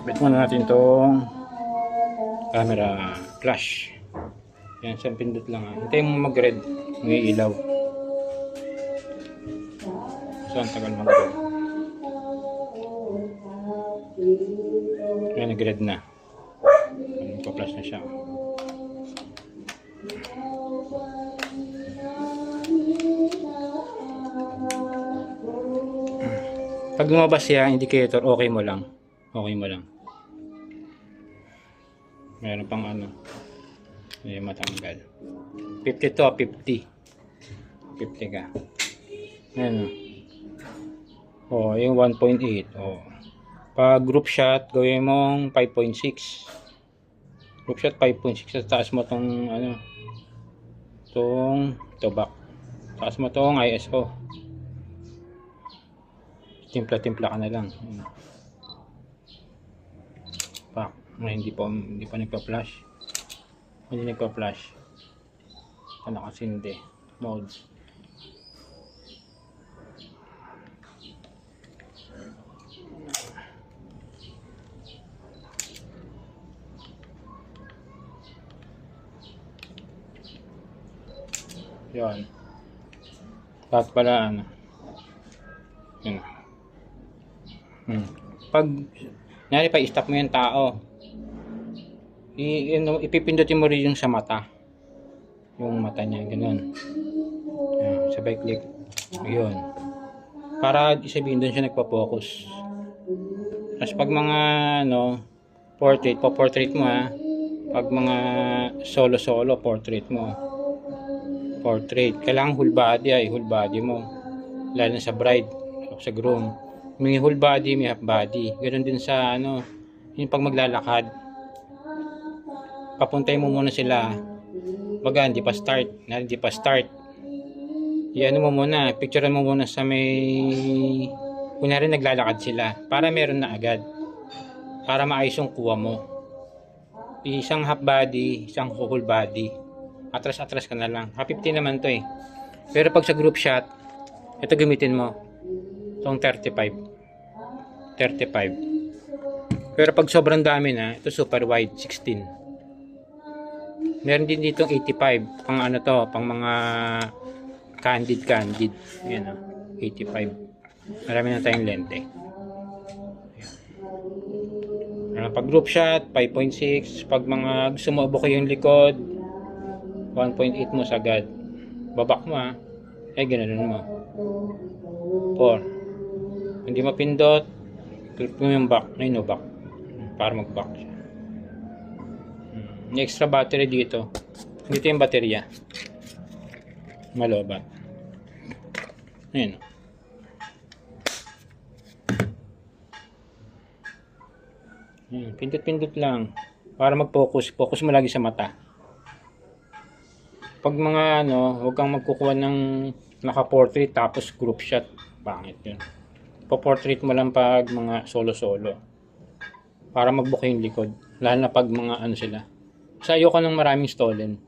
Bit muna natin itong camera flash. Yan, isang pindot lang ha. Hintayin mo mag-red. May ilaw. So, ang tagal mag-red. Yan, nag-red na. Nagpa-flash na siya. Pag lumabas siya, indicator, okay mo lang. Okay mo lang. Meron pang ano. May matanggal. 50 to 50. 50 ka. Ayan o. Oh, yung 1.8. Oh. Pag group shot, gawin mong 5.6. Group shot 5.6. Sa taas mo tong ano. Tong back. Taas mo tong ISO. Timpla-timpla ka na lang. Pak. Hindi pa nagpa-flash. Hindi nagpa-flash. Ano kasi hindi. Mode. Yan. Dapat pala ano. Yan. Pag nyari pa i-stop mo yung tao, ipipindutin mo rin yung sa mata. Yung mata niya, ganun. Yan, sabay click. Ayun. Para sabihin doon siya nagpa-focus. Tapos pag mga ano, portrait mo ha. Pag mga solo portrait mo. Portrait. Kailangan whole body mo. Lalo na sa bride, sa groom. May whole body, may half body. Ganoon din sa ano, yung pag maglalakad. Papuntay mo muna sila. Baga, hindi pa start. Iyan mo muna, picturean mo muna sa may kunyari naglalakad sila para meron na agad. Para maayos yung kuha mo. Isang half body, isang whole body. Atras ka na lang. 50 naman to eh. Pero pag sa group shot, ito gamitin mo. Itong 35. Pero pag sobrang dami na, ito super wide, 16. Meron din dito 85. Pang ano to, pang mga candid. Ayan o, 85. Marami na tayong lente. Pag group shot, 5.6. Pag mga gusto mo abok yung likod, 1.8 mo sagad. Babak mo ha. Ganoon mo. 4. Hindi mapindot, click mo yung back. Ayun o, back. Para mag-back siya. May extra battery dito. Dito yung baterya. Malobat. Ayun o. Pindot lang. Para mag-focus. Focus mo lagi sa mata. Pag mga ano, huwag kang magkukuha ng naka-portrait tapos group shot. Pangit yun. Po-portrait mo lang pag mga solo. Para mag-book yung likod. Lalo na pag mga ano sila. Sa ayoko ng maraming stolen.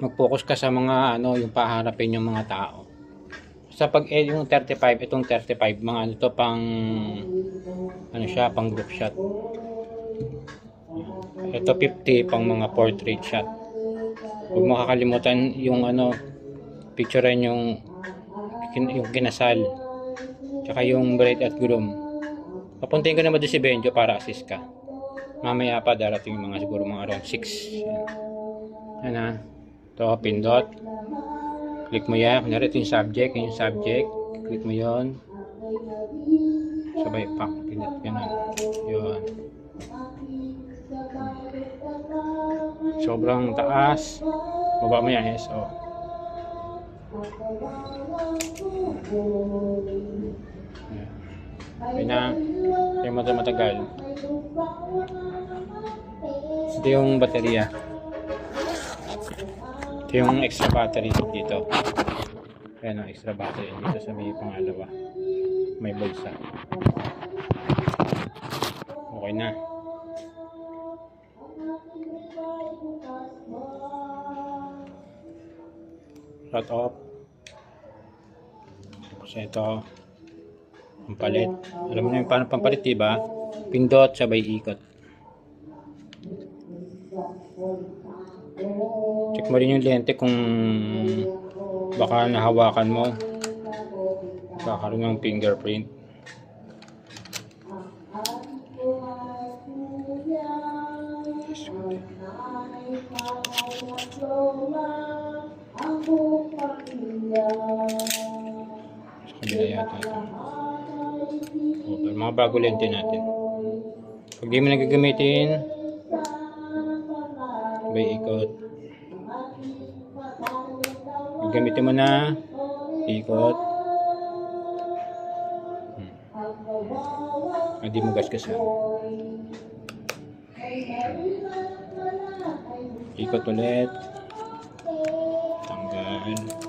Mag-focus ka sa mga ano, yung paharapin yung mga tao. Sa pag yung 35, itong 35, mga ano to pang ano siya, pang group shot. Ito 50 pang mga portrait shot. Huwag mo kakalimutan yung ano, picturean yung kinasal. Tsaka yung bride at groom. Papuntahin ko naman doon si Benjo para assist ka. Mamaya pa darating yung mga siguro mga around 6. Yan ha. Ito, pindot. Click mo yan. Kunyari ito yung subject. Click mo yon. Sabay pak. Pindot. Ganun. Yun. Sobrang taas. Baba mo yan. Yes. Oh. Okay na. Kaya matagal. Ito yung baterya. Ito yung extra battery dito. Ayan ang extra battery dito sa may pangalawa. May bulsa. Okay na. Shut off. Tapos ito. Pampalit. Alam mo na yung paano pampalit, diba? Pindot, sabay ikot. Check mo rin yung lente kung baka nahawakan mo. Kakaroon ng fingerprint. Sa kabila yata ito. Pero mga bago lente natin. Pag di mo nagagamitin, sabay ikot. Pag gamitin mo na, ikot. Hindi mo gasgasan. Ikot ulit. Tanggal.